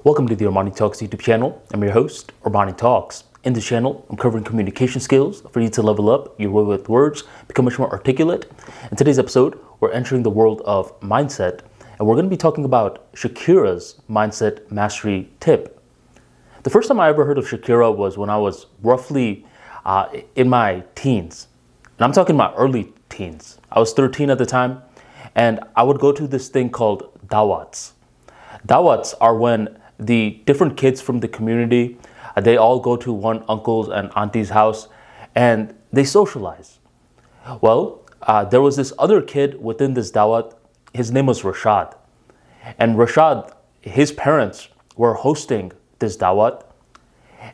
Welcome to the ArmaniTalks YouTube channel. I'm your host, ArmaniTalks. In this channel, I'm covering communication skills for you to level up your way with words, become much more articulate. In today's episode, we're entering the world of mindset, and we're going to be talking about Shakira's mindset mastery tip. The first time I ever heard of Shakira was when I was roughly in my teens. And I'm talking my early teens. I was 13 at the time, and I would go to this thing called dawats. Dawats are when the different kids from the community, they all go to one uncle's and auntie's house and they socialize. Well, there was this other kid within this dawat. His name was Rashad. And Rashad, his parents were hosting this dawat.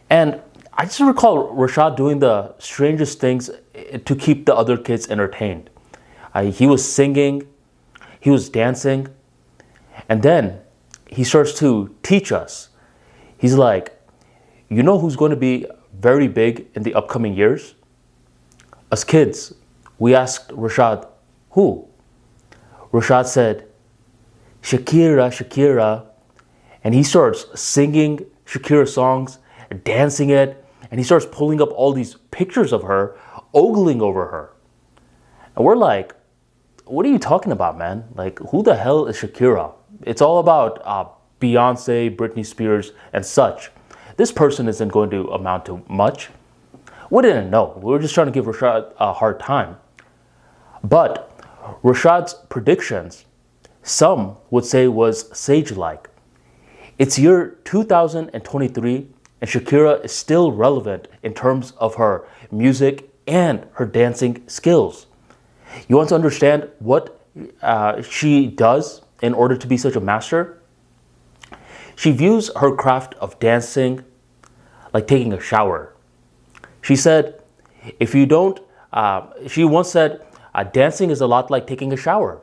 And I just recall Rashad doing the strangest things to keep the other kids entertained. He was singing, he was dancing, and then he starts to teach us. He's like, you know who's going to be very big in the upcoming years? As kids, we asked Rashad, who? Rashad said, Shakira, Shakira. And he starts singing Shakira songs, dancing it, and he starts pulling up all these pictures of her, ogling over her. And we're like, what are you talking about, man? Like, who the hell is Shakira? It's all about Beyonce, Britney Spears, and such. This person isn't going to amount to much. We didn't know. We were just trying to give Rashad a hard time. But Rashad's predictions, some would say, was sage-like. It's year 2023, and Shakira is still relevant in terms of her music and her dancing skills. You want to understand what she does in order to be such a master? She views her craft of dancing like taking a shower. She said, she once said, dancing is a lot like taking a shower.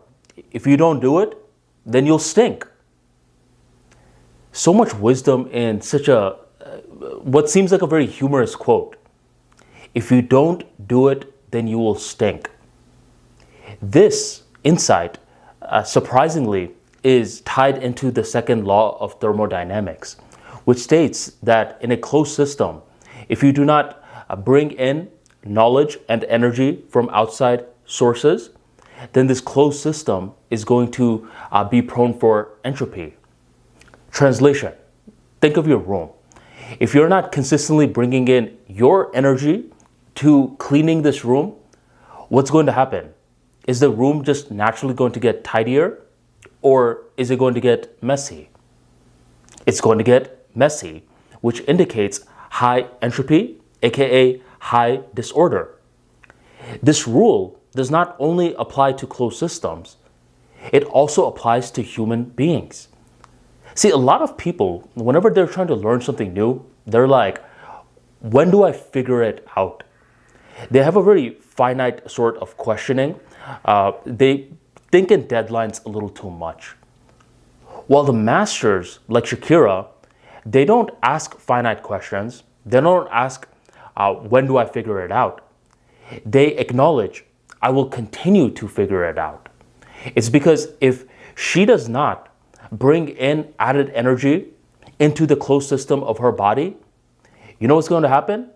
If you don't do it, then you'll stink. So much wisdom in such what seems like a very humorous quote. If you don't do it, then you will stink. This insight, surprisingly, is tied into the second law of thermodynamics, which states that in a closed system, if you do not bring in knowledge and energy from outside sources, then this closed system is going to be prone for entropy. Translation: think of your room. If you're not consistently bringing in your energy to cleaning this room, what's going to happen? Is the room just naturally going to get tidier, or is it going to get messy? It's going to get messy, which indicates high entropy, aka high disorder. This rule does not only apply to closed systems, it also applies to human beings. See, a lot of people, whenever they're trying to learn something new, they're like, when do I figure it out? They have a very finite sort of questioning. They think in deadlines a little too much. While the masters, like Shakira, they don't ask finite questions. They don't ask, when do I figure it out? They acknowledge, I will continue to figure it out. It's because if she does not bring in added energy into the closed system of her body, you know what's going to happen?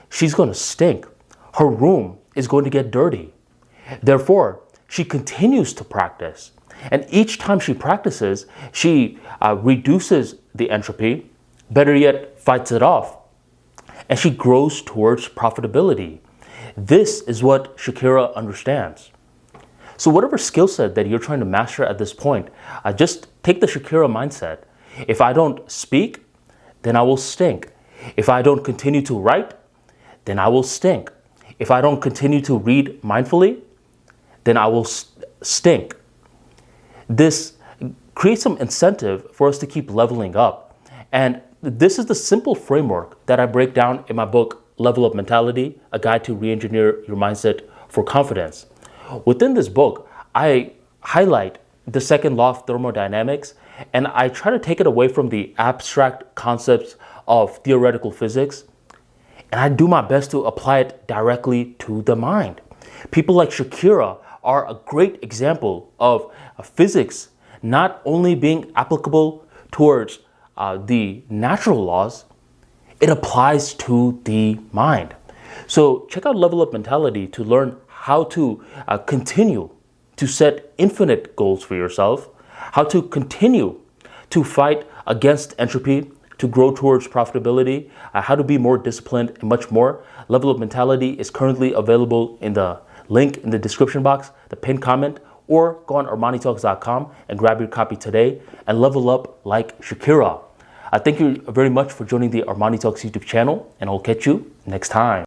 She's going to stink. Her room is going to get dirty. Therefore, she continues to practice. And each time she practices, she reduces the entropy, better yet, fights it off. And she grows towards profitability. This is what Shakira understands. So whatever skill set that you're trying to master at this point, just take the Shakira mindset. If I don't speak, then I will stink. If I don't continue to write, then I will stink. If I don't continue to read mindfully, then I will stink. This creates some incentive for us to keep leveling up. And this is the simple framework that I break down in my book, Level Up Mentality, A Guide to Re-Engineer Your Mindset for Confidence. Within this book, I highlight the second law of thermodynamics, and I try to take it away from the abstract concepts of theoretical physics, and I do my best to apply it directly to the mind. People like Shakira are a great example of physics not only being applicable towards the natural laws, it applies to the mind. So check out Level Up Mentality to learn how to continue to set infinite goals for yourself, how to continue to fight against entropy, to grow towards profitability, how to be more disciplined, and much more. Level Up Mentality is currently available in the link in the description box, the pinned comment, or go on ArmaniTalks.com and grab your copy today and level up like Shakira. Thank you very much for joining the Armani Talks YouTube channel, and I'll catch you next time.